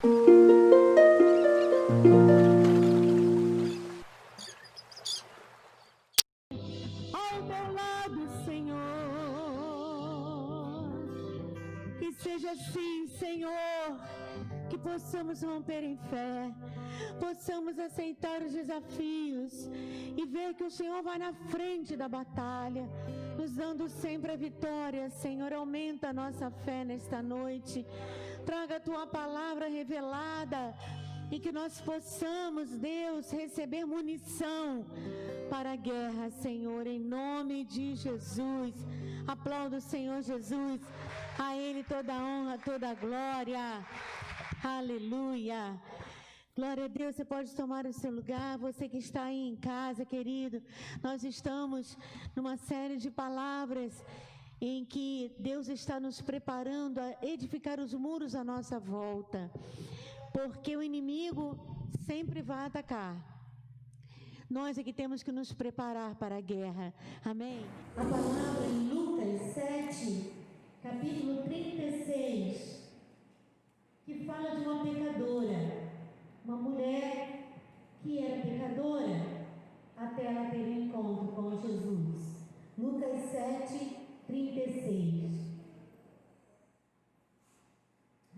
Ao teu lado, Senhor, que seja assim, Senhor, que possamos romper em fé, possamos aceitar os desafios e ver que o Senhor vai na frente da batalha, nos dando sempre a vitória. Senhor, aumenta a nossa fé nesta noite, traga a tua palavra revelada e que nós possamos, Deus, receber munição para a guerra, Senhor, em nome de Jesus. Aplauda o Senhor Jesus, a Ele toda a honra, toda a glória. Aleluia. Glória a Deus. Você pode tomar o seu lugar. Você que está aí em casa, querido, nós estamos numa série de palavras em que Deus está nos preparando a edificar os muros à nossa volta, porque o inimigo sempre vai atacar. Nós é que temos que nos preparar para a guerra. Amém? A palavra em Lucas 7, capítulo 36, que fala de uma pecadora, uma mulher que era pecadora, até ela ter um encontro com Jesus. Lucas 7, 36.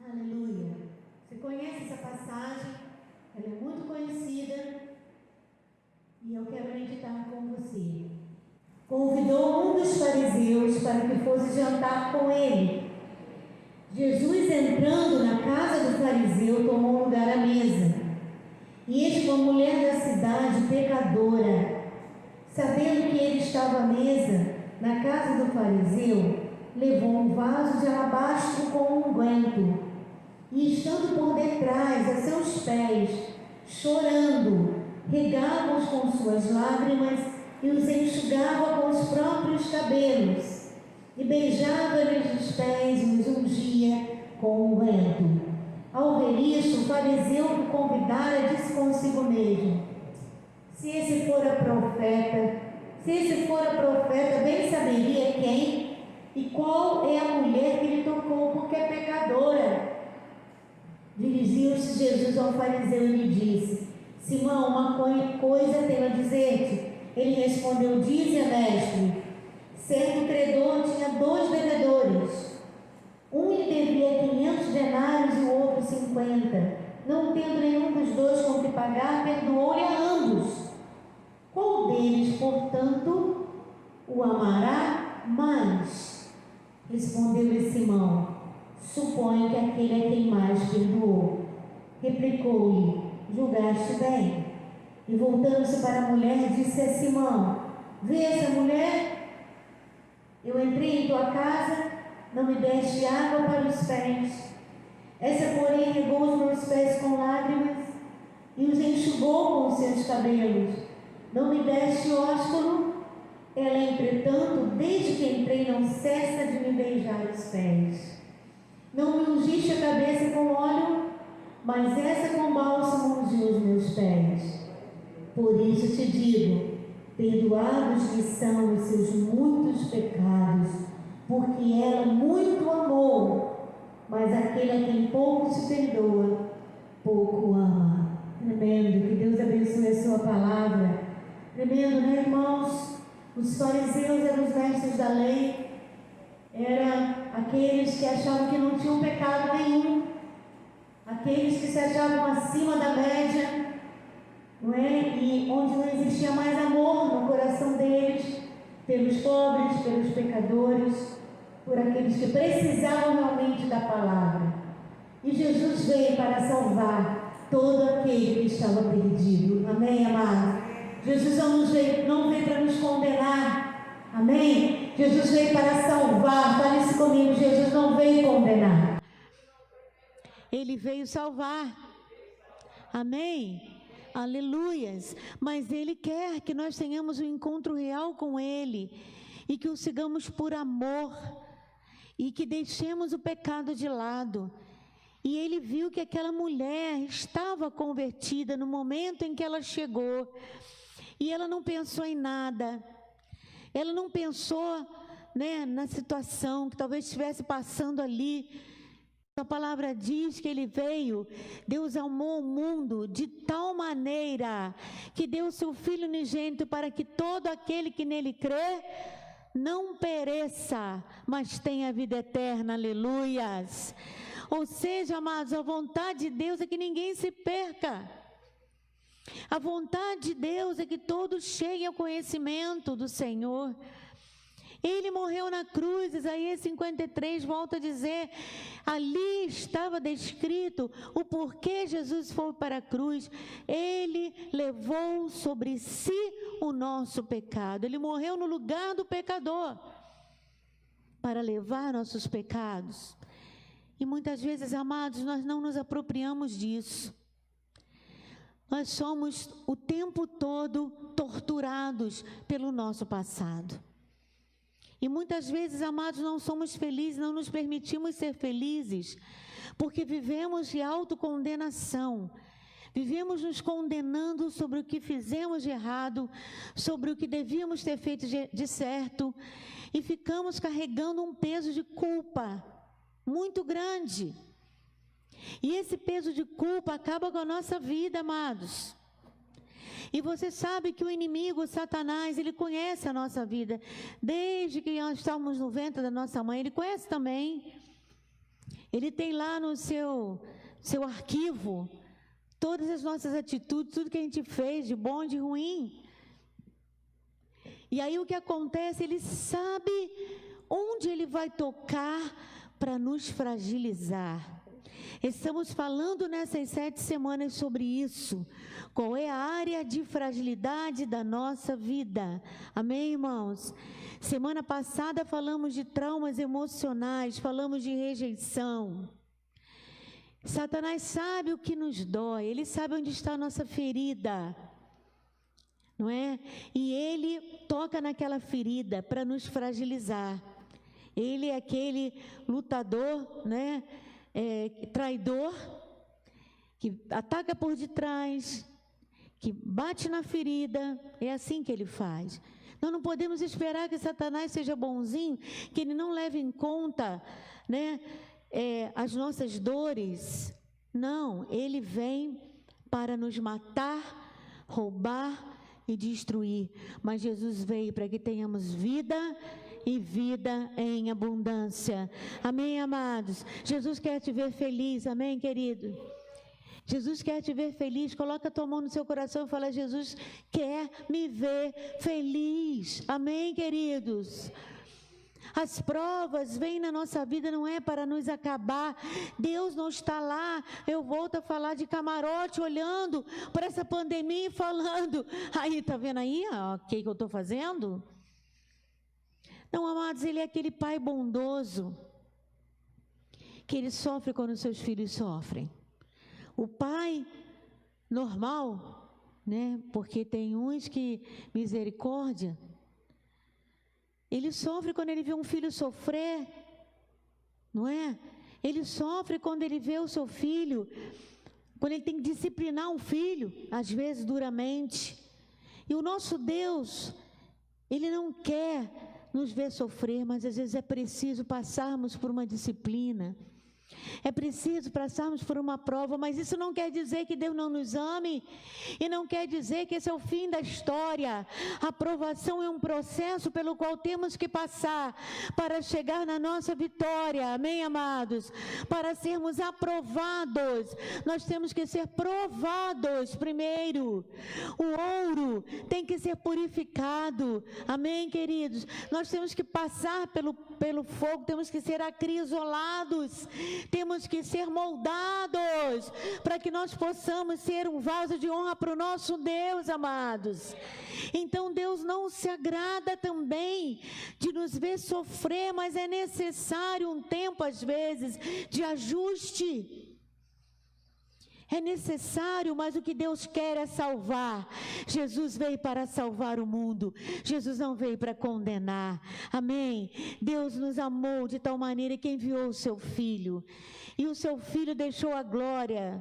Aleluia. Você conhece essa passagem? Ela é muito conhecida e eu quero meditar com você. Convidou um dos fariseus para que fosse jantar com ele. Jesus, entrando na casa do fariseu, tomou lugar à mesa. E eis que uma mulher da cidade, pecadora, sabendo que ele estava à mesa na casa do fariseu, levou um vaso de alabastro com unguento, e estando por detrás a seus pés, chorando, regava-os com suas lágrimas e os enxugava com os próprios cabelos, e beijava-lhes os pés e os ungia com unguento. Ao ver isto, o fariseu que o convidara disse consigo mesmo: se esse fora profeta, bem saberia quem e qual é a mulher que lhe tocou, porque é pecadora. Dirigiu-se Jesus ao fariseu e lhe disse: Simão, uma coisa tenho a dizer-te. Ele respondeu: dize, mestre. Certo credor tinha 2 devedores. Um lhe devia 500 denários e o outro 50. Não tendo nenhum dos dois com que pagar, perdoou-lhe a ambos. Qual deles, portanto, o amará mais? Respondeu-lhe Simão: suponho que aquele é quem mais perdoou. Replicou-lhe: julgaste bem. E voltando-se para a mulher, disse a Simão: vê essa mulher? Eu entrei em tua casa, não me deste água para os pés. Essa, porém, regou os meus pés com lágrimas e os enxugou com os seus cabelos. Não me deste ósculo? Ela, entretanto, desde que entrei, não cessa de me beijar os pés. Não me ungiste a cabeça com óleo, mas essa com bálsamo ungiu os meus pés. Por isso te digo: perdoados lhe são os seus muitos pecados, porque ela muito amou, mas aquele a quem pouco se perdoa, pouco ama. Tremendo, que Deus abençoe a sua palavra. Tremendo, né, irmãos? Os fariseus eram os mestres da lei, eram aqueles que achavam que não tinham pecado nenhum, aqueles que se achavam acima da média, não é? E onde não existia mais amor no coração deles, pelos pobres, pelos pecadores, por aqueles que precisavam realmente da palavra. E Jesus veio para salvar todo aquele que estava perdido. Amém, amado? Jesus não veio para nos condenar. Amém? Jesus veio para salvar. Fale isso comigo: Jesus não veio condenar. Ele veio salvar. Amém? Aleluias. Mas Ele quer que nós tenhamos um encontro real com Ele e que o sigamos por amor e que deixemos o pecado de lado. E Ele viu que aquela mulher estava convertida no momento em que ela chegou. E ela não pensou em nada. Ela não pensou, né, na situação que talvez estivesse passando ali. A palavra diz que ele veio, Deus amou o mundo de tal maneira que deu seu Filho unigênito para que todo aquele que nele crê não pereça, mas tenha vida eterna, aleluias. Ou seja, amados, a vontade de Deus é que ninguém se perca. A vontade de Deus é que todos cheguem ao conhecimento do Senhor. Ele morreu na cruz, Isaías 53 volta a dizer, ali estava descrito o porquê Jesus foi para a cruz. Ele levou sobre si o nosso pecado, ele morreu no lugar do pecador, para levar nossos pecados. E muitas vezes, amados, nós não nos apropriamos disso. Nós somos o tempo todo torturados pelo nosso passado. E muitas vezes, amados, não somos felizes, não nos permitimos ser felizes, porque vivemos de autocondenação. Vivemos nos condenando sobre o que fizemos de errado, sobre o que devíamos ter feito de certo, e ficamos carregando um peso de culpa muito grande. E esse peso de culpa acaba com a nossa vida, amados. E você sabe que o inimigo, Satanás, ele conhece a nossa vida. Desde que nós estávamos no ventre da nossa mãe, ele conhece também. Ele tem lá no seu arquivo todas as nossas atitudes, tudo que a gente fez, de bom e de ruim. E aí o que acontece? Ele sabe onde ele vai tocar para nos fragilizar. Estamos falando nessas 7 semanas sobre isso. Qual é a área de fragilidade da nossa vida? Amém, irmãos? Semana passada falamos de traumas emocionais, falamos de rejeição. Satanás sabe o que nos dói, ele sabe onde está a nossa ferida, não é? E ele toca naquela ferida para nos fragilizar. Ele é aquele lutador, né? Traidor, que ataca por detrás, que bate na ferida. É assim que ele faz. Nós não podemos esperar que Satanás seja bonzinho, que ele não leve em conta, né, as nossas dores. Não, ele vem para nos matar, roubar e destruir. Mas Jesus veio para que tenhamos vida e vida em abundância. Amém, amados? Jesus quer te ver feliz, amém, querido? Jesus quer te ver feliz. Coloca a tua mão no seu coração e fala: Jesus quer me ver feliz, amém, queridos? As provas vêm na nossa vida não é para nos acabar. Deus não está lá, eu volto a falar de camarote, olhando para essa pandemia e falando: aí, tá vendo aí o que eu estou fazendo? Não, amados, ele é aquele pai bondoso, que ele sofre quando seus filhos sofrem. O pai normal, né? Porque tem uns que, misericórdia, ele sofre quando ele vê um filho sofrer, não é? Ele sofre quando ele vê o seu filho, quando ele tem que disciplinar um filho, às vezes duramente. E o nosso Deus, ele não quer nos ver sofrer, mas às vezes é preciso passarmos por uma disciplina. É preciso passarmos por uma prova, mas isso não quer dizer que Deus não nos ame, e não quer dizer que esse é o fim da história. A provação é um processo pelo qual temos que passar para chegar na nossa vitória, amém, amados? Para sermos aprovados, nós temos que ser provados primeiro. O ouro tem que ser purificado, amém, queridos? Nós temos que passar pelo fogo, temos que ser acrisolados, temos que ser moldados, para que nós possamos ser um vaso de honra para o nosso Deus, amados. Então Deus não se agrada também de nos ver sofrer, mas é necessário um tempo, às vezes, de ajuste. É necessário, mas o que Deus quer é salvar. Jesus veio para salvar o mundo. Jesus não veio para condenar. Amém? Deus nos amou de tal maneira que enviou o seu Filho. E o seu Filho deixou a glória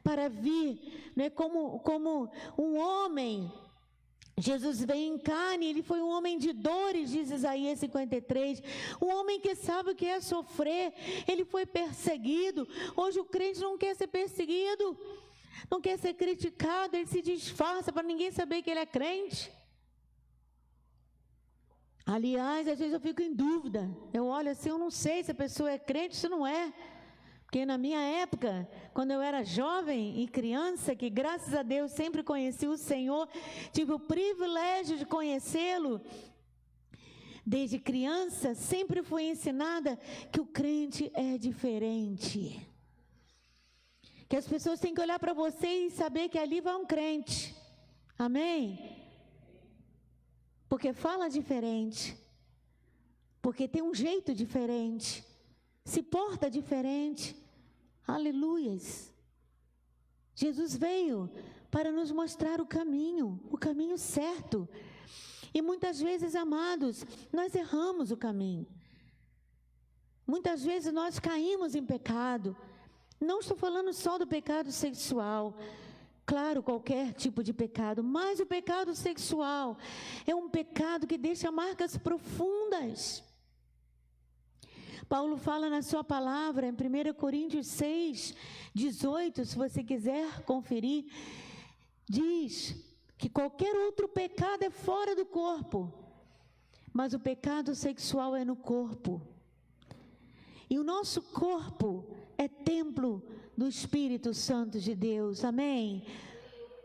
para vir, né, como um homem Jesus veio em carne, ele foi um homem de dores, diz Isaías 53, um homem que sabe o que é sofrer, ele foi perseguido. Hoje o crente não quer ser perseguido, não quer ser criticado, ele se disfarça para ninguém saber que ele é crente. Aliás, às vezes eu fico em dúvida, eu olho assim, eu não sei se a pessoa é crente ou se não é. Porque na minha época, quando eu era jovem e criança, que graças a Deus sempre conheci o Senhor, tive o privilégio de conhecê-lo, desde criança, sempre fui ensinada que o crente é diferente. Que as pessoas têm que olhar para você e saber que ali vai um crente. Amém? Porque fala diferente, porque tem um jeito diferente, se porta diferente. Aleluias. Jesus veio para nos mostrar o caminho certo. E muitas vezes, amados, nós erramos o caminho. Muitas vezes nós caímos em pecado. Não estou falando só do pecado sexual. Claro, qualquer tipo de pecado, mas o pecado sexual é um pecado que deixa marcas profundas. Paulo fala na sua palavra, em 1 Coríntios 6, 18, se você quiser conferir, diz que qualquer outro pecado é fora do corpo, mas o pecado sexual é no corpo. E o nosso corpo é templo do Espírito Santo de Deus, amém?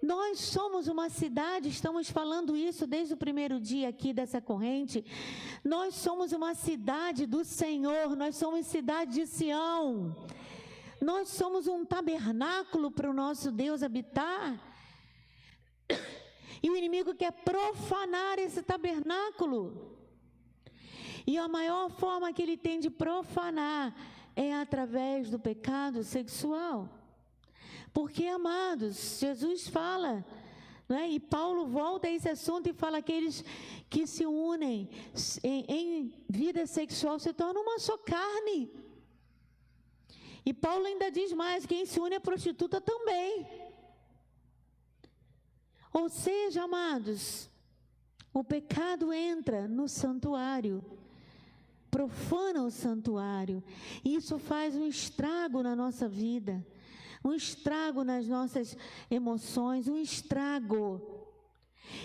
Nós somos uma cidade, estamos falando isso desde o primeiro dia aqui dessa corrente. Nós somos uma cidade do Senhor, nós somos cidade de Sião. Nós somos um tabernáculo para o nosso Deus habitar. E o inimigo quer profanar esse tabernáculo. E a maior forma que ele tem de profanar é através do pecado sexual. Porque, amados, Jesus fala, não é? E Paulo volta a esse assunto e fala que aqueles que se unem em vida sexual se tornam uma só carne. E Paulo ainda diz mais, quem se une à prostituta também. Ou seja, amados, o pecado entra no santuário, profana o santuário, e isso faz um estrago na nossa vida, um estrago nas nossas emoções, um estrago.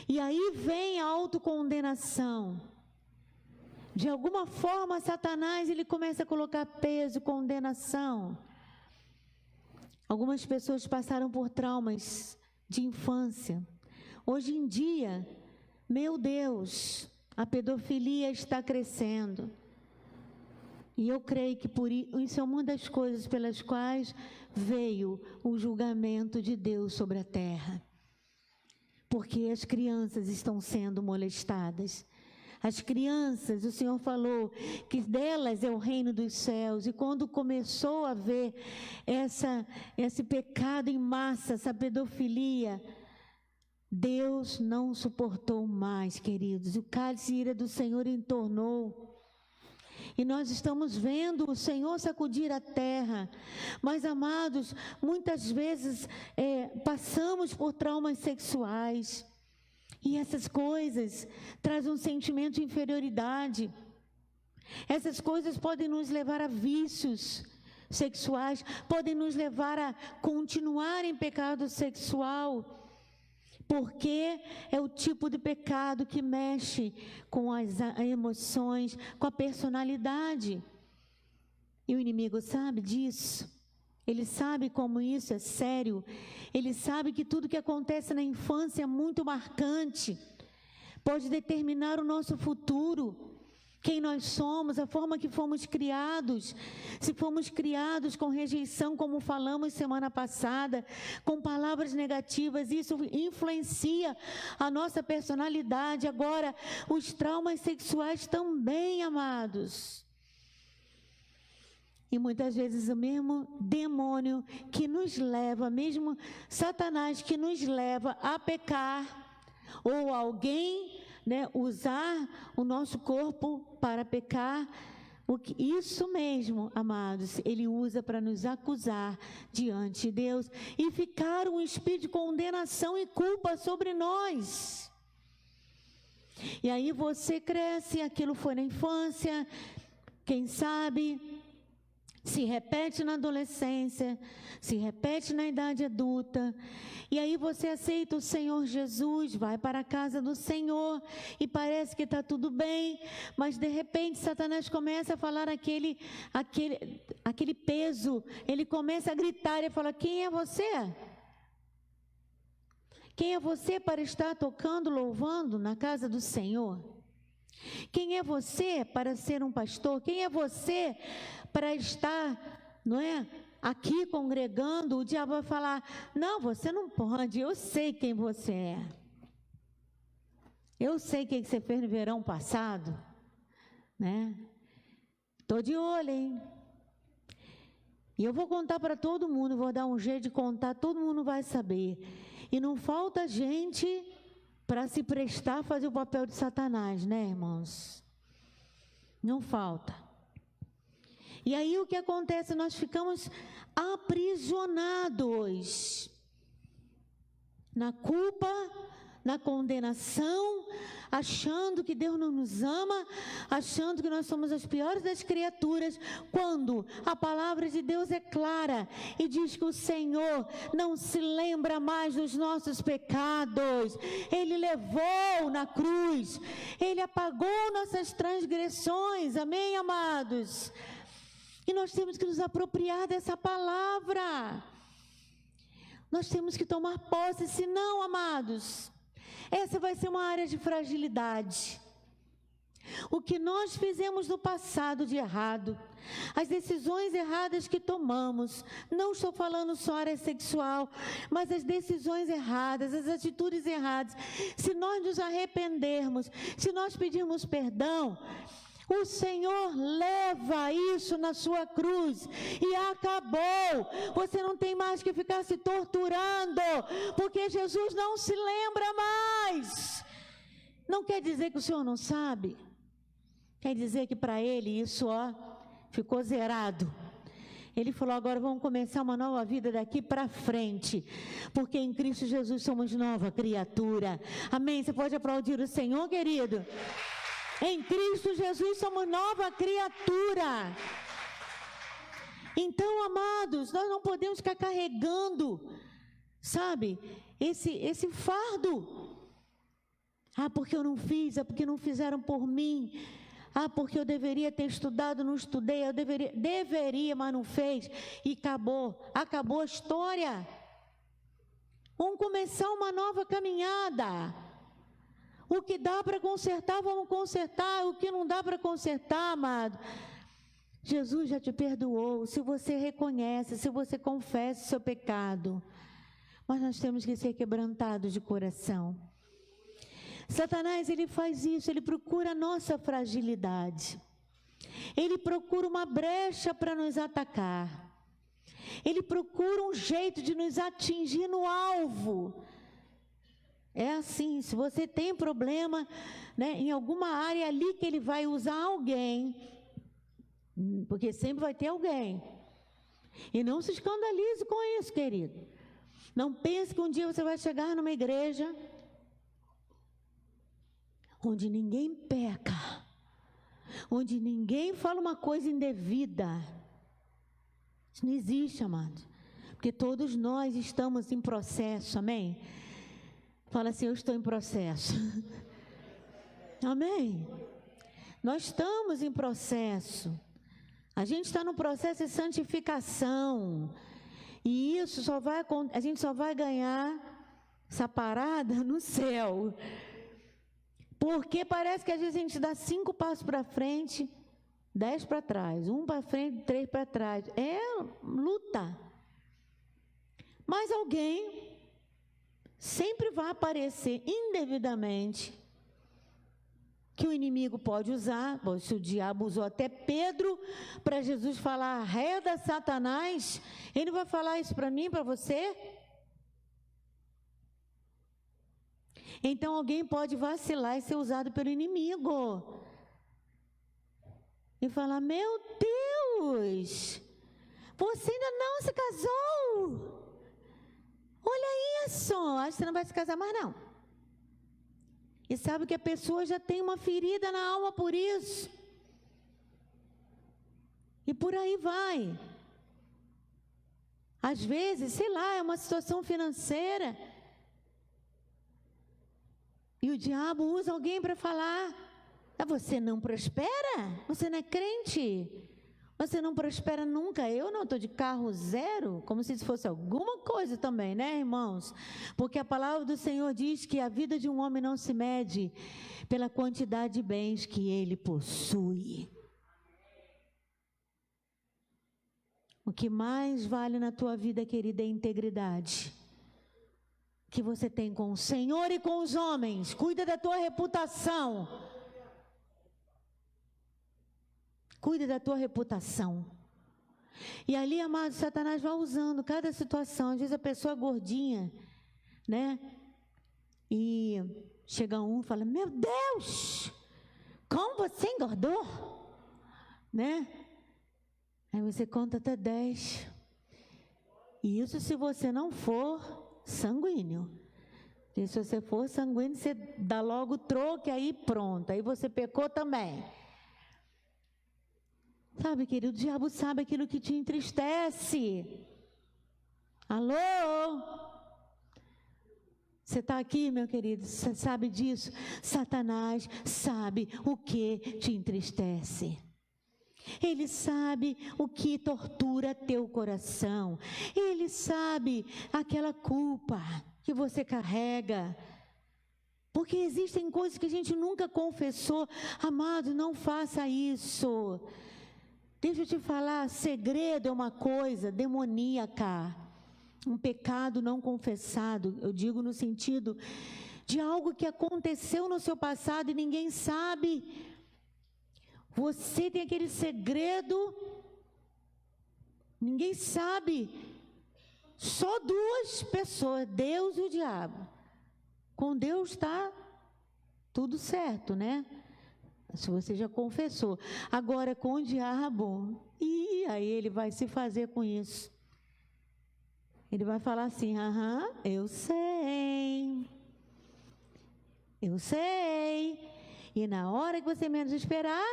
E aí vem a autocondenação. De alguma forma, Satanás, ele começa a colocar peso, condenação. Algumas pessoas passaram por traumas de infância. Hoje em dia, meu Deus, a pedofilia está crescendo. E eu creio que por isso é uma das coisas pelas quais veio o julgamento de Deus sobre a terra. Porque as crianças estão sendo molestadas. As crianças, o Senhor falou que delas é o reino dos céus. E quando começou a ver esse pecado em massa, essa pedofilia, Deus não suportou mais, queridos. O cálice ira do Senhor entornou. E nós estamos vendo o Senhor sacudir a terra. Mas, amados, muitas vezes passamos por traumas sexuais. E essas coisas trazem um sentimento de inferioridade. Essas coisas podem nos levar a vícios sexuais, podem nos levar a continuar em pecado sexual. Porque é o tipo de pecado que mexe com as emoções, com a personalidade. E o inimigo sabe disso. Ele sabe como isso é sério. Ele sabe que tudo que acontece na infância é muito marcante. Pode determinar o nosso futuro. Quem nós somos, a forma que fomos criados. Se fomos criados com rejeição, como falamos semana passada, com palavras negativas, isso influencia a nossa personalidade. Agora, os traumas sexuais também, amados. E muitas vezes o mesmo demônio que nos leva, mesmo Satanás que nos leva a pecar, ou alguém, usar o nosso corpo para pecar, isso mesmo, amados, ele usa para nos acusar diante de Deus e ficar um espírito de condenação e culpa sobre nós. E aí você cresce, aquilo foi na infância, quem sabe, se repete na adolescência, se repete na idade adulta, e aí você aceita o Senhor Jesus, vai para a casa do Senhor, e parece que está tudo bem, mas de repente Satanás começa a falar aquele peso, ele começa a gritar e fala: quem é você? Quem é você para estar tocando, louvando na casa do Senhor? Quem é você para ser um pastor? Quem é você para estar, não é, aqui congregando? O diabo vai falar: não, você não pode, eu sei quem você é. Eu sei o que você fez no verão passado, né? Estou de olho, hein? E eu vou contar para todo mundo, vou dar um jeito de contar, todo mundo vai saber. E não falta gente para se prestar a fazer o papel de Satanás, né, irmãos? Não falta. E aí o que acontece? Nós ficamos aprisionados na culpa, na condenação, achando que Deus não nos ama, achando que nós somos as piores das criaturas, quando a palavra de Deus é clara e diz que o Senhor não se lembra mais dos nossos pecados. Ele levou na cruz, Ele apagou nossas transgressões, amém, amados? E nós temos que nos apropriar dessa palavra, nós temos que tomar posse, senão, amados, essa vai ser uma área de fragilidade. O que nós fizemos no passado de errado, as decisões erradas que tomamos, não estou falando só área sexual, mas as decisões erradas, as atitudes erradas, se nós nos arrependermos, se nós pedirmos perdão, o Senhor leva isso na sua cruz e acabou. Você não tem mais que ficar se torturando, porque Jesus não se lembra mais. Não quer dizer que o Senhor não sabe, quer dizer que para Ele isso ficou zerado. Ele falou: agora vamos começar uma nova vida daqui para frente, porque em Cristo Jesus somos nova criatura. Amém? Você pode aplaudir o Senhor, querido? Em Cristo Jesus somos nova criatura. Então, amados, nós não podemos ficar carregando, sabe, esse fardo. Porque eu não fiz, porque não fizeram por mim. Porque eu deveria ter estudado, não estudei, eu deveria, mas não fez. E acabou a história. Vamos começar uma nova caminhada. O que dá para consertar, vamos consertar. O que não dá para consertar, amado, Jesus já te perdoou. Se você reconhece, se você confessa o seu pecado. Mas nós temos que ser quebrantados de coração. Satanás, ele faz isso, ele procura a nossa fragilidade. Ele procura uma brecha para nos atacar. Ele procura um jeito de nos atingir no alvo. É assim, se você tem problema, né, em alguma área ali que ele vai usar alguém, porque sempre vai ter alguém. E não se escandalize com isso, querido. Não pense que um dia você vai chegar numa igreja onde ninguém peca, onde ninguém fala uma coisa indevida. Isso não existe, amado, porque todos nós estamos em processo, amém? Fala assim: eu estou em processo. Amém? Nós estamos em processo. A gente está no processo de santificação. E isso a gente só vai ganhar essa parada no céu. Porque parece que às vezes a gente dá 5 passos para frente, 10 para trás, 1 para frente, 3 para trás. É luta. Mas alguém sempre vai aparecer indevidamente, que o inimigo pode usar. Se o diabo usou até Pedro para Jesus falar: arreda Satanás, ele vai falar isso para mim, para você? Então alguém pode vacilar e ser usado pelo inimigo e falar: meu Deus, você ainda não se casou? Olha isso, acho que você não vai se casar mais não. E sabe que a pessoa já tem uma ferida na alma por isso. E por aí vai. Às vezes, sei lá, é uma situação financeira. E o diabo usa alguém para falar: ah, você não prospera? Você não é crente? Você não prospera nunca? Eu não, estou de carro zero, como se isso fosse alguma coisa também, né, irmãos? Porque a palavra do Senhor diz que a vida de um homem não se mede pela quantidade de bens que ele possui. O que mais vale na tua vida, querida, é a integridade que você tem com o Senhor e com os homens. Cuida da tua reputação. Cuida da tua reputação. E ali, amado, Satanás vai usando cada situação. Às vezes a pessoa é gordinha, né? E chega um e fala: meu Deus, como você engordou? Né? Aí você conta até 10. E isso se você não for sanguíneo. E se você for sanguíneo, você dá logo o troque, aí pronto. Aí você pecou também. Sabe, querido, o diabo sabe aquilo que te entristece. Alô? Você está aqui, meu querido? Você sabe disso? Satanás sabe o que te entristece. Ele sabe o que tortura teu coração. Ele sabe aquela culpa que você carrega. Porque existem coisas que a gente nunca confessou. Amado, não faça isso. Deixa eu te falar, segredo é uma coisa demoníaca. Um pecado não confessado, eu digo no sentido de algo que aconteceu no seu passado e ninguém sabe. Você tem aquele segredo, ninguém sabe. Só duas pessoas, Deus e o diabo. Com Deus está tudo certo, né? Se você já confessou. Agora com o diabo, e aí ele vai se fazer com isso. Ele vai falar assim: aham, eu sei. Eu sei. E na hora que você menos esperar,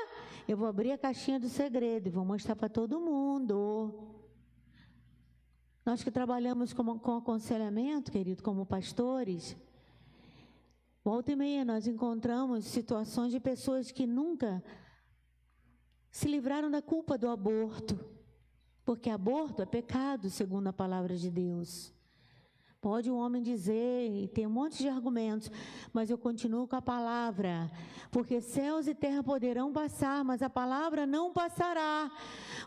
eu vou abrir a caixinha do segredo e vou mostrar para todo mundo. Nós que trabalhamos com aconselhamento, querido, como pastores, volta e meia nós encontramos situações de pessoas que nunca se livraram da culpa do aborto. Porque aborto é pecado, segundo a palavra de Deus. Pode um homem dizer, e tem um monte de argumentos, mas eu continuo com a palavra. Porque céus e terra poderão passar, mas a palavra não passará.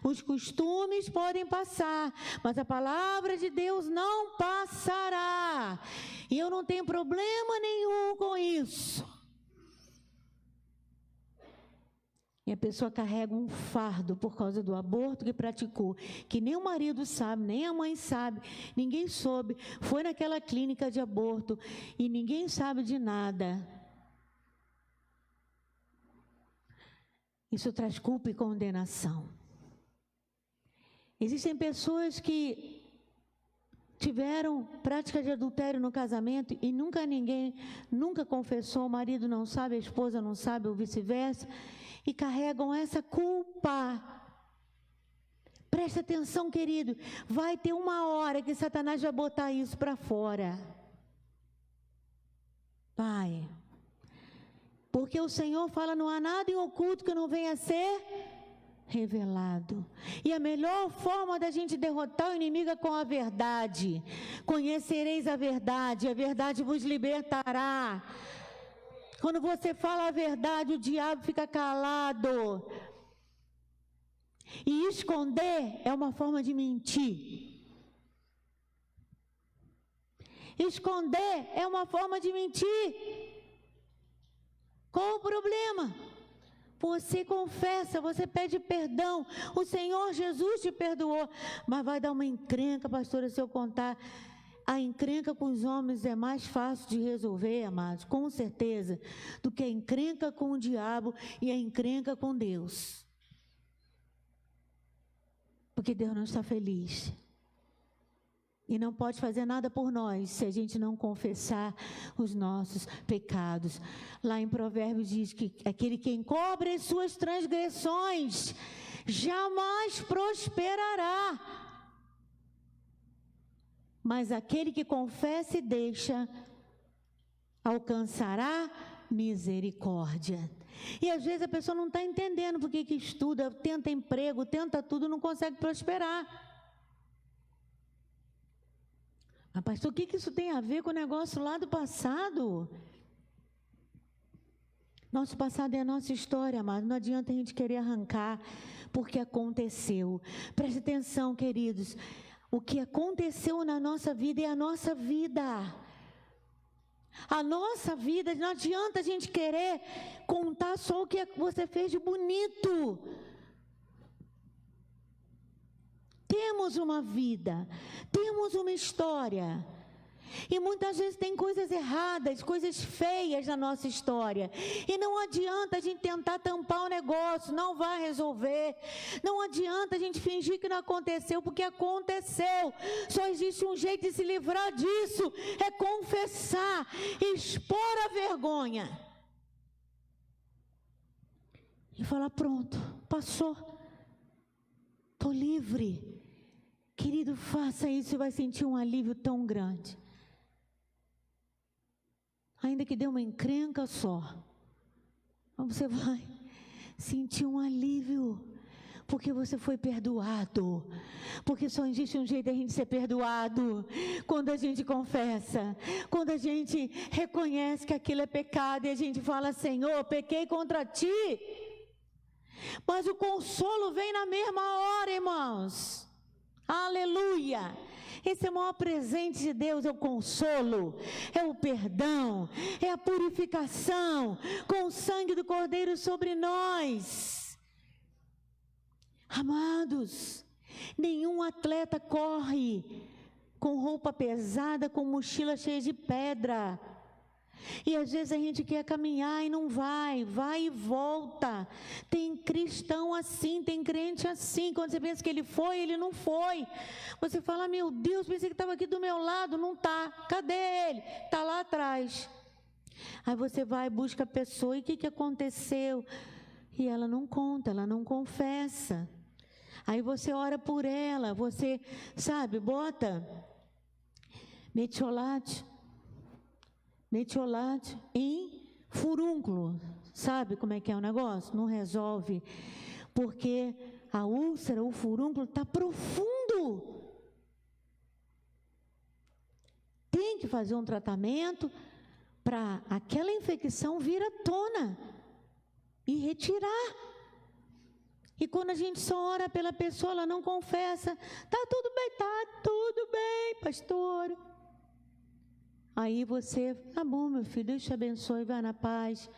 Os costumes podem passar, mas a palavra de Deus não passará. E eu não tenho problema nenhum com isso. E a pessoa carrega um fardo por causa do aborto que praticou, que nem o marido sabe, nem a mãe sabe, ninguém soube. Foi naquela clínica de aborto e ninguém sabe de nada. Isso traz culpa e condenação. Existem pessoas que tiveram prática de adultério no casamento e nunca confessou, o marido não sabe, a esposa não sabe, ou vice-versa, e carregam essa culpa. Presta atenção, querido, vai ter uma hora que Satanás vai botar isso para fora. Pai, porque o Senhor fala: não há nada em oculto que não venha a ser revelado. E a melhor forma da gente derrotar o inimigo é com a verdade. Conhecereis a verdade vos libertará. Quando você fala a verdade, o diabo fica calado. E esconder é uma forma de mentir. Esconder é uma forma de mentir. Qual o problema? Você confessa, você pede perdão. O Senhor Jesus te perdoou. Mas vai dar uma encrenca, pastora, se eu contar. A encrenca com os homens é mais fácil de resolver, amados, com certeza, do que a encrenca com o diabo e a encrenca com Deus. Porque Deus não está feliz. E não pode fazer nada por nós se a gente não confessar os nossos pecados. Lá em Provérbios diz que aquele que encobre as suas transgressões jamais prosperará. Mas aquele que confessa e deixa alcançará misericórdia. E às vezes a pessoa não está entendendo porque que estuda, tenta emprego, tenta tudo, não consegue prosperar. Mas pastor, o que isso tem a ver com o negócio lá do passado? Nosso passado é a nossa história, amado. Não adianta a gente querer arrancar, porque aconteceu. Preste atenção, queridos. O que aconteceu na nossa vida é a nossa vida. A nossa vida, não adianta a gente querer contar só o que você fez de bonito. Temos uma vida, temos uma história. E muitas vezes tem coisas erradas, coisas feias na nossa história. E não adianta a gente tentar tampar o negócio, não vai resolver. Não adianta a gente fingir que não aconteceu, porque aconteceu. Só existe um jeito de se livrar disso, é confessar, expor a vergonha. E falar, pronto, passou, estou livre. Querido, faça isso e vai sentir um alívio tão grande. Ainda que dê uma encrenca só, você vai sentir um alívio, porque você foi perdoado. Porque só existe um jeito de a gente ser perdoado, quando a gente confessa, quando a gente reconhece que aquilo é pecado e a gente fala, Senhor, pequei contra Ti. Mas o consolo vem na mesma hora, irmãos. Aleluia! Esse é o maior presente de Deus, é o consolo, é o perdão, é a purificação com o sangue do Cordeiro sobre nós. Amados, nenhum atleta corre com roupa pesada, com mochila cheia de pedra. E às vezes a gente quer caminhar e não vai e volta. Tem cristão assim, tem crente assim. Quando você pensa que ele foi, ele não foi. Você fala, meu Deus, pensei que estava aqui do meu lado, não está. Cadê ele? Está lá atrás. Aí você vai, busca a pessoa, e o que aconteceu? E ela não conta, ela não confessa. Aí você ora por ela, você, sabe, bota metiolate em furúnculo. Sabe como é que é o negócio? Não resolve, porque a úlcera, o furúnculo está profundo. Tem que fazer um tratamento para aquela infecção vir à tona e retirar. E quando a gente só ora pela pessoa, ela não confessa. Tá tudo bem, pastor. Aí você, tá bom, meu filho, Deus te abençoe, vai na paz.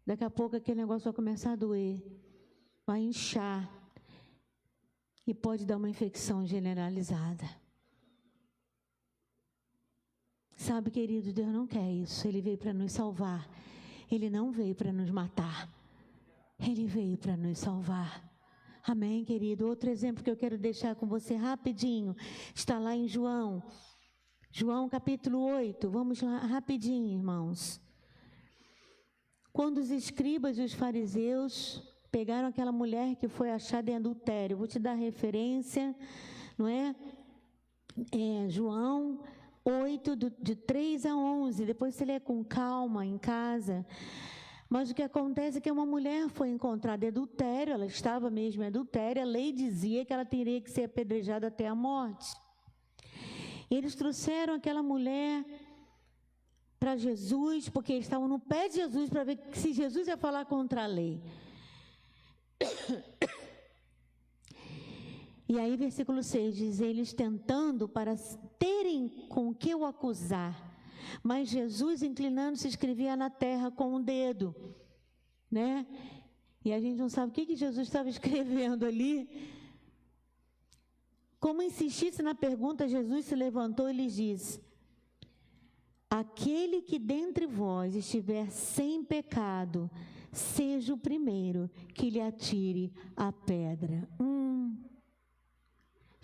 Daqui a pouco aquele negócio vai começar a doer, vai inchar e pode dar uma infecção generalizada. Sabe, querido, Deus não quer isso. Ele veio para nos salvar. Ele não veio para nos matar. Ele veio para nos salvar. Amém, querido? Outro exemplo que eu quero deixar com você rapidinho, está lá em João capítulo 8, vamos lá rapidinho, irmãos. Quando os escribas e os fariseus pegaram aquela mulher que foi achada em adultério, vou te dar referência, não é? João 8, de 3 a 11, depois você lê com calma em casa. Mas o que acontece é que uma mulher foi encontrada em adultério, ela estava mesmo em adultério, a lei dizia que ela teria que ser apedrejada até a morte. Eles trouxeram aquela mulher para Jesus, porque eles estavam no pé de Jesus para ver se Jesus ia falar contra a lei. E aí, versículo 6 diz, eles tentando para terem com o que o acusar. Mas Jesus, inclinando-se, escrevia na terra com o dedo, né? E a gente não sabe o que Jesus estava escrevendo ali. Como insistisse na pergunta, Jesus se levantou e lhes disse, aquele que dentre vós estiver sem pecado, seja o primeiro que lhe atire a pedra.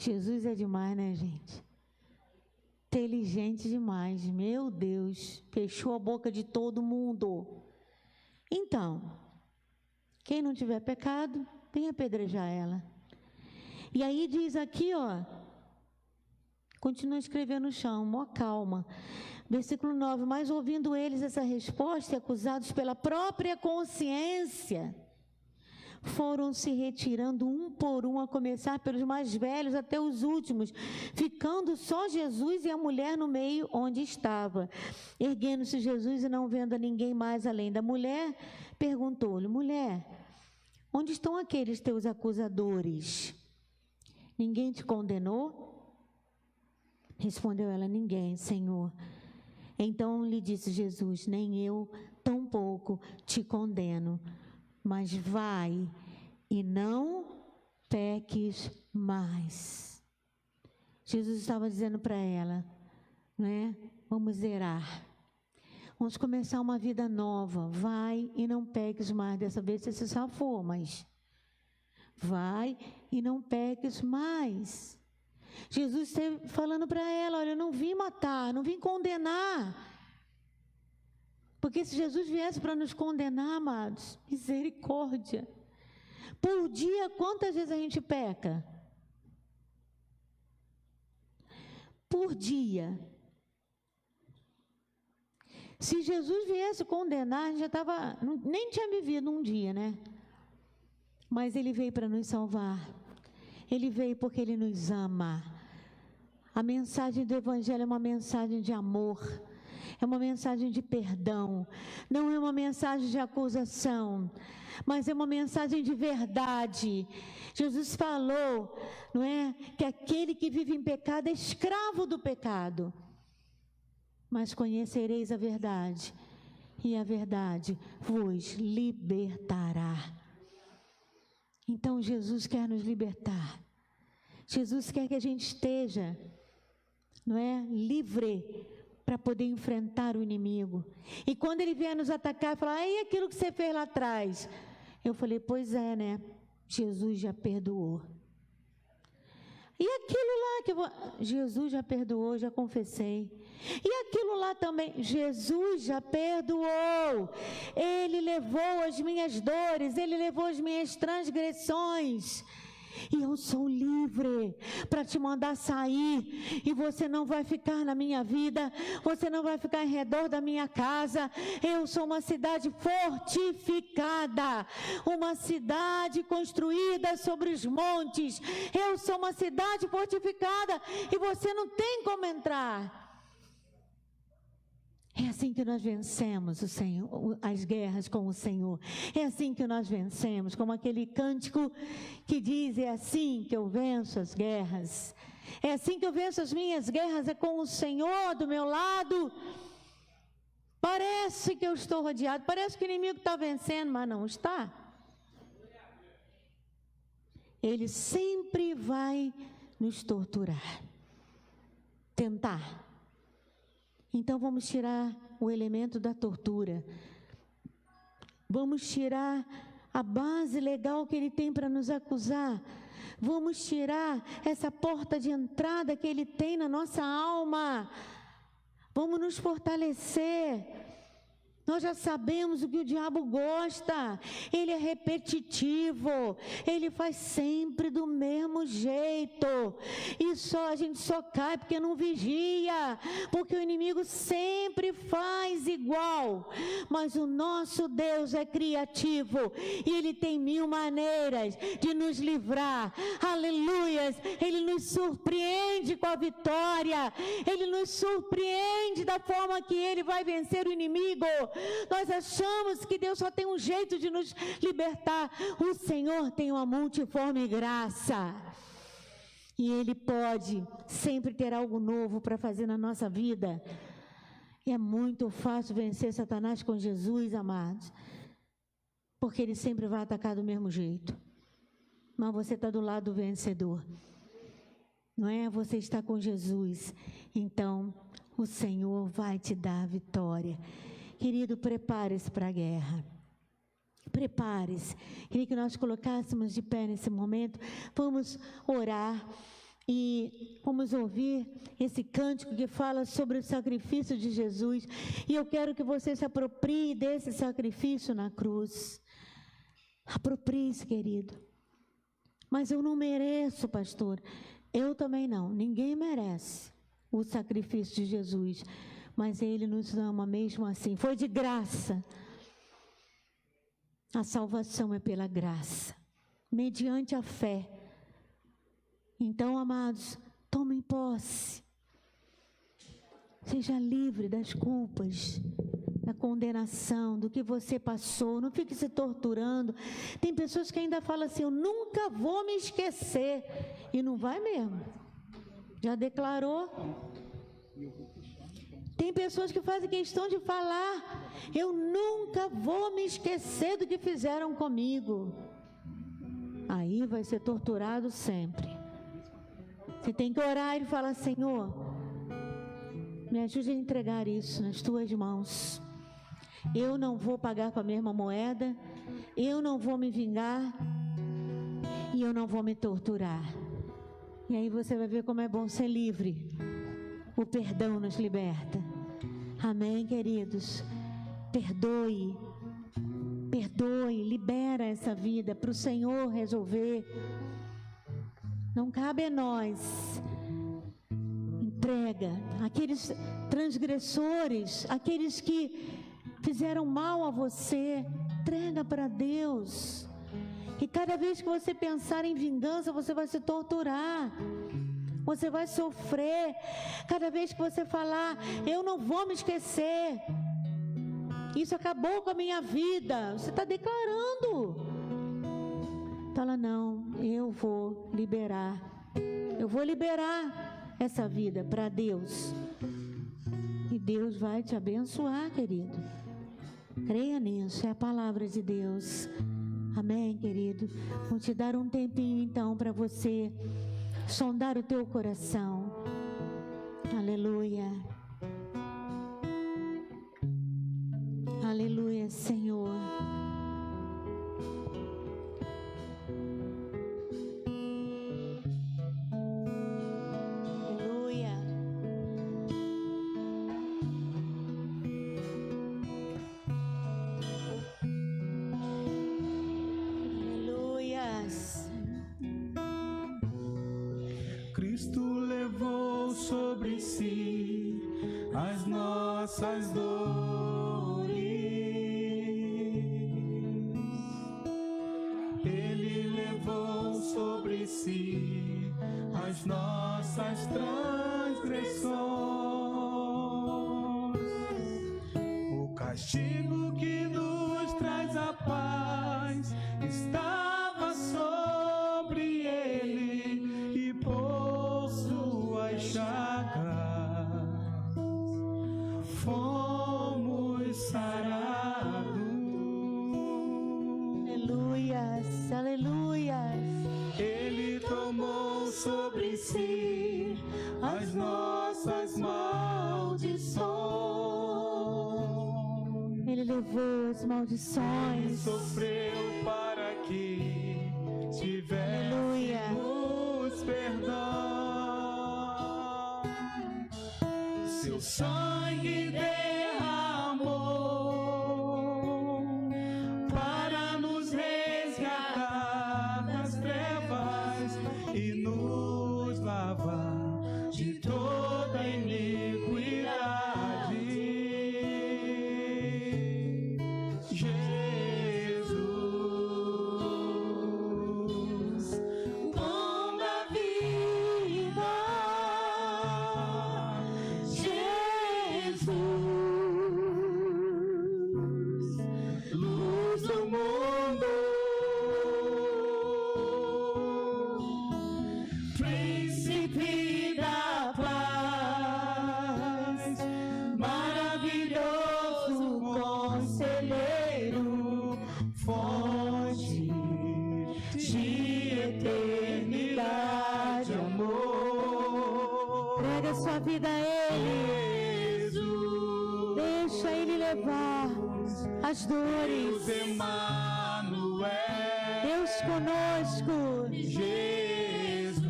Jesus é demais, né, gente? Inteligente demais, meu Deus, fechou a boca de todo mundo. Então, quem não tiver pecado, vem apedrejar ela. E aí diz aqui, ó, continua escrevendo no chão, mó calma. Versículo 9, mas ouvindo eles essa resposta, e acusados pela própria consciência, foram se retirando um por um, a começar pelos mais velhos até os últimos, ficando só Jesus e a mulher no meio onde estava. Erguendo-se Jesus e não vendo a ninguém mais além da mulher, perguntou-lhe: mulher, onde estão aqueles teus acusadores? Ninguém te condenou? Respondeu ela: ninguém, Senhor. Então lhe disse Jesus: nem eu tampouco te condeno, mas vai e não peques mais. Jesus estava dizendo para ela, né? Vamos zerar. Vamos começar uma vida nova. Vai e não peques mais. Dessa vez você se safou, mas vai e não peques mais. Jesus esteve falando para ela: olha, eu não vim matar, não vim condenar. Porque se Jesus viesse para nos condenar, amados, misericórdia. Por dia, quantas vezes a gente peca? Por dia. Se Jesus viesse condenar, a gente já estava, nem tinha vivido um dia, né? Mas Ele veio para nos salvar. Ele veio porque Ele nos ama. A mensagem do Evangelho é uma mensagem de amor. É uma mensagem de perdão. Não é uma mensagem de acusação, mas é uma mensagem de verdade. Jesus falou, não é? Que aquele que vive em pecado é escravo do pecado. Mas conhecereis a verdade, e a verdade vos libertará. Então Jesus quer nos libertar. Jesus quer que a gente esteja, não é, livre para poder enfrentar o inimigo. E quando ele vier nos atacar, falar: e aquilo que você fez lá atrás? Eu falei: pois é, né? Jesus já perdoou. E aquilo lá que Jesus já perdoou, já confessei. E aquilo lá também, Jesus já perdoou. Ele levou as minhas dores, Ele levou as minhas transgressões. E eu sou livre para te mandar sair. E você não vai ficar na minha vida, você não vai ficar em redor da minha casa. Eu sou uma cidade fortificada, uma cidade construída sobre os montes. Eu sou uma cidade fortificada e você não tem como entrar. É assim que nós vencemos o Senhor, as guerras com o Senhor. É assim que nós vencemos, como aquele cântico que diz: é assim que eu venço as guerras. É assim que eu venço as minhas guerras, é com o Senhor do meu lado. Parece que eu estou rodeado, parece que o inimigo está vencendo, mas não está. Ele sempre vai nos torturar, tentar. Então vamos tirar o elemento da tortura. Vamos tirar a base legal que ele tem para nos acusar. Vamos tirar essa porta de entrada que ele tem na nossa alma. Vamos nos fortalecer. Nós já sabemos o que o diabo gosta. Ele é repetitivo. Ele faz sempre do mesmo jeito. E a gente só cai porque não vigia. Porque o inimigo sempre faz igual. Mas o nosso Deus é criativo. E Ele tem 1000 maneiras de nos livrar. Aleluias. Ele nos surpreende com a vitória. Ele nos surpreende da forma que Ele vai vencer o inimigo. Nós achamos que Deus só tem um jeito de nos libertar. O Senhor tem uma multiforme graça. E Ele pode sempre ter algo novo para fazer na nossa vida. E é muito fácil vencer Satanás com Jesus, amados. Porque ele sempre vai atacar do mesmo jeito. Mas você está do lado do vencedor. Não é? Você está com Jesus. Então, o Senhor vai te dar a vitória. Querido, prepare-se para a guerra. Prepare-se. Queria que nós colocássemos de pé nesse momento. Vamos orar. E vamos ouvir esse cântico que fala sobre o sacrifício de Jesus. E eu quero que você se aproprie desse sacrifício na cruz. Aproprie-se, querido. Mas eu não mereço, pastor. Eu também não. Ninguém merece o sacrifício de Jesus. Mas Ele nos ama mesmo assim. Foi de graça. A salvação é pela graça, mediante a fé. Então, amados, tomem posse. Seja livre das culpas, da condenação, do que você passou. Não fique se torturando. Tem pessoas que ainda falam assim: eu nunca vou me esquecer. E não vai mesmo. Já declarou. Tem pessoas que fazem questão de falar: eu nunca vou me esquecer do que fizeram comigo. Aí vai ser torturado sempre. Você tem que orar e falar: Senhor, me ajude a entregar isso nas tuas mãos. Eu não vou pagar com a mesma moeda, eu não vou me vingar e eu não vou me torturar. E aí você vai ver como é bom ser livre. O perdão nos liberta. Amém, queridos? Perdoe, libera essa vida para o Senhor resolver. Não cabe a nós. Entrega aqueles transgressores, aqueles que fizeram mal a você, entrega para Deus. E cada vez que você pensar em vingança, você vai se torturar. Você vai sofrer. Cada vez que você falar: eu não vou me esquecer, isso acabou com a minha vida, você está declarando. Fala: não, eu vou liberar essa vida para Deus. E Deus vai te abençoar, querido. Creia nisso, é a palavra de Deus. Amém, querido? Vou te dar um tempinho então para você sondar o teu coração. Aleluia. Aleluia, Senhor. Aleluia. Aleluias. Cristo levou sobre si as nossas dores. Ele levou sobre si as nossas transgressões. O castigo que nos traz a paz estava sobre ele, e por suas chagas fomos sarados. Aleluias, aleluias. Ele tomou sobre si as nossas maldições. Ele levou as maldições. Sofreu para que Aleluia. tivéssemos perdão. Seu sangue derramou para nos resgatar das trevas e nos lavar de toda iniquidade. Jesus, o pão da vida. Jesus, luz do mundo. Príncipe da paz, maravilhoso conselheiro, fonte de eternidade, amor. Entrega sua vida a Ele. Jesus, Deixa Ele levar as dores. Deus Emanuel, Deus conosco. Jesus,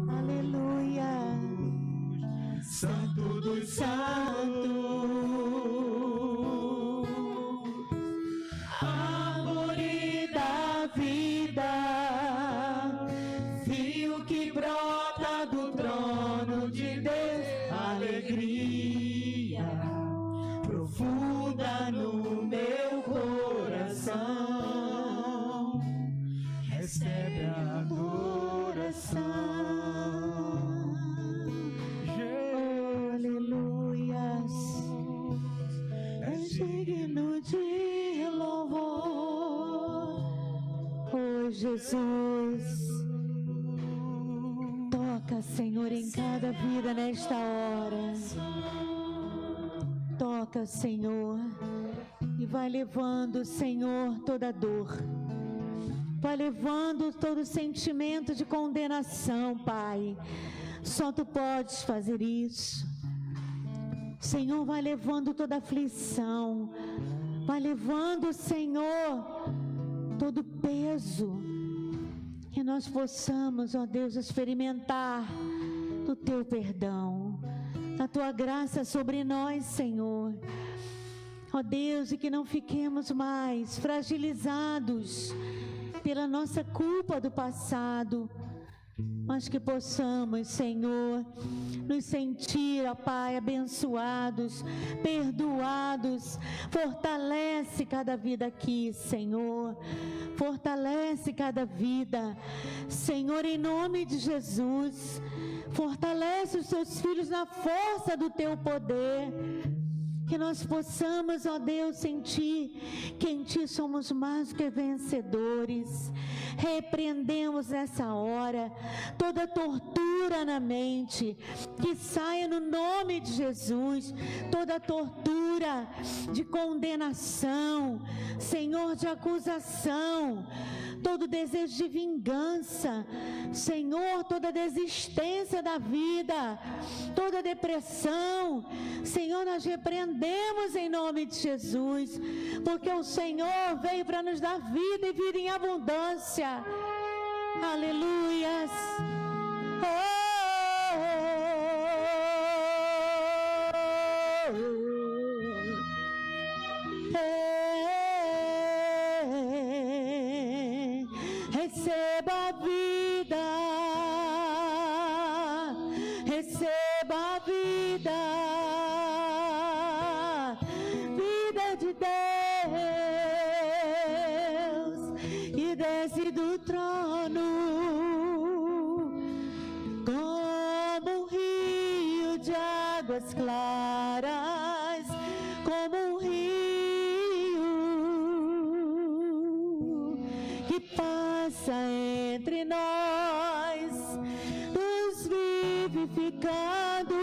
Aleluia. Santo dos santos, árvore da vida, fio que brota do trono de Deus, alegria profunda no meu coração, recebe a adoração. Aleluias, és digno de louvor, oh Jesus. Toca, Senhor, em cada vida nesta hora. Toca, Senhor, e vai levando, Senhor, toda dor. Vai levando todo sentimento de condenação, Pai. Só Tu podes fazer isso. Senhor, vai levando toda aflição. Vai levando, Senhor, todo peso. Que nós possamos, ó Deus, experimentar do Teu perdão, a Tua graça sobre nós, Senhor. Ó Deus, e que não fiquemos mais fragilizados pela nossa culpa do passado, mas que possamos, Senhor, nos sentir, ó Pai, abençoados, perdoados. Fortalece cada vida aqui, Senhor. Fortalece cada vida, Senhor, em nome de Jesus. Fortalece os Teus filhos na força do Teu poder. Que nós possamos, ó Deus, sentir que em Ti somos mais que vencedores. Repreendemos nessa hora toda tortura na mente, que saia no nome de Jesus, toda tortura de condenação, Senhor, de acusação, todo desejo de vingança, Senhor, toda desistência da vida, toda depressão, Senhor, nós repreendemos em nome de Jesus, porque o Senhor veio para nos dar vida e vida em abundância. Aleluias. Receba a vida, receba a vida, vida de Deus, que desce do trono, como um rio de águas claras, como um rio que passa entre nós, nos vivificando.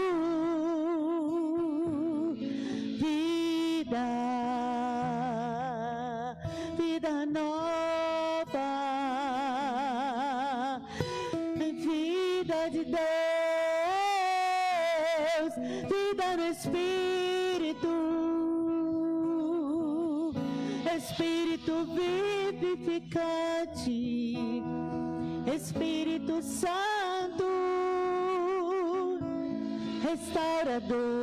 Vida, vida nova, vida de Deus, vida no Espírito, Espírito vivificante, Espírito Santo, restaurador.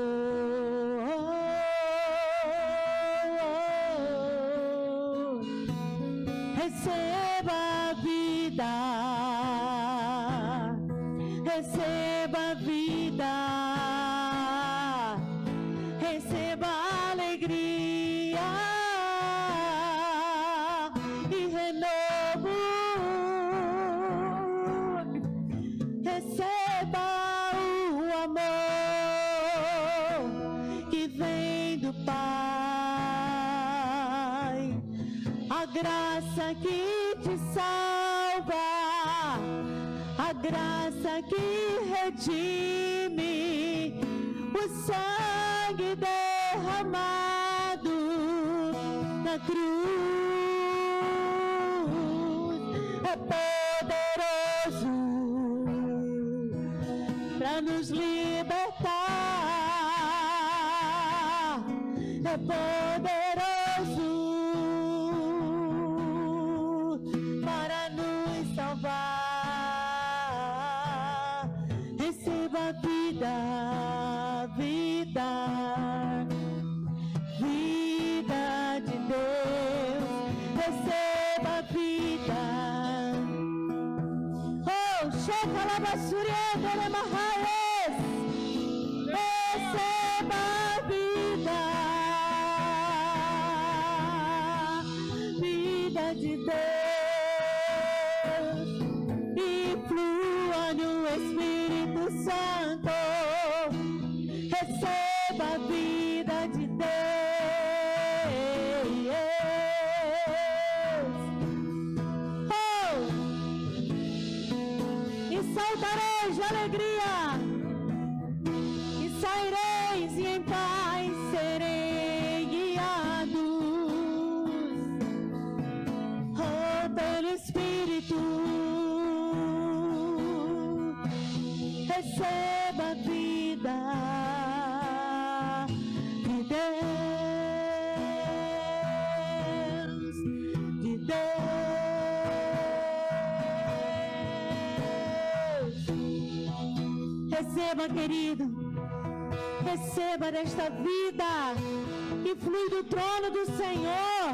Receba a vida, receba a vida, receba a alegria e renovo. Receba o amor que vem do Pai, a graça que te salva, a graça que redime, o sangue derramado na cruz é poderoso para nos libertar, é poderoso para nos salvar. Receba a vida, Receba a vida, vida de Deus, e flua no Espírito Santo. Receba a vida de Deus. Oh! E saltareis de alegria, e saireis, e em paz serei guiados. Oh, pelo Espírito, receba a vida de Deus, de Deus. Receba, querido, receba desta vida que flui do trono do Senhor.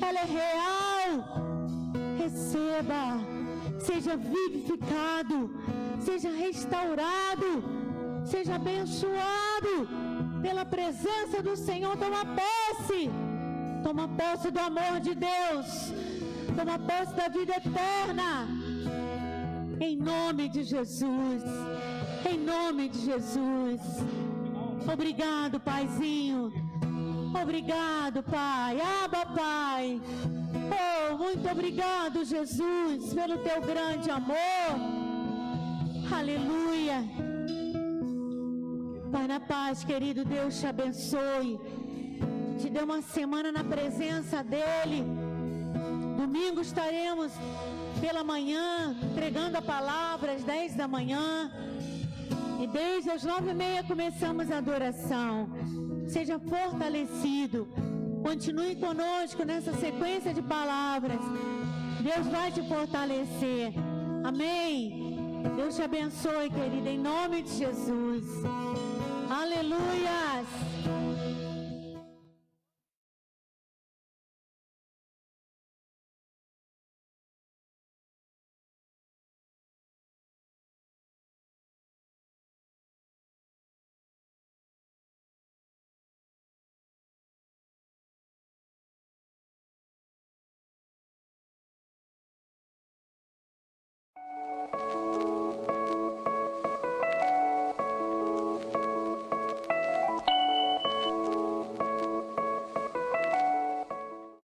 Ela é real. Receba, seja vivificado, seja restaurado, seja abençoado pela presença do Senhor. Toma posse do amor de Deus, toma posse da vida eterna, em nome de Jesus, em nome de Jesus. Obrigado, Paizinho, obrigado, Pai. Abba, Pai. Oh, muito obrigado, Jesus, pelo teu grande amor. Aleluia. Pai, na paz, querido, Deus te abençoe. Te dê uma semana na presença dEle. Domingo estaremos pela manhã, entregando a palavra às 10 da manhã. E desde as 9h30 começamos a adoração. Seja fortalecido. Continue conosco nessa sequência de palavras. Deus vai te fortalecer. Amém. Deus te abençoe, querida, em nome de Jesus. Aleluias.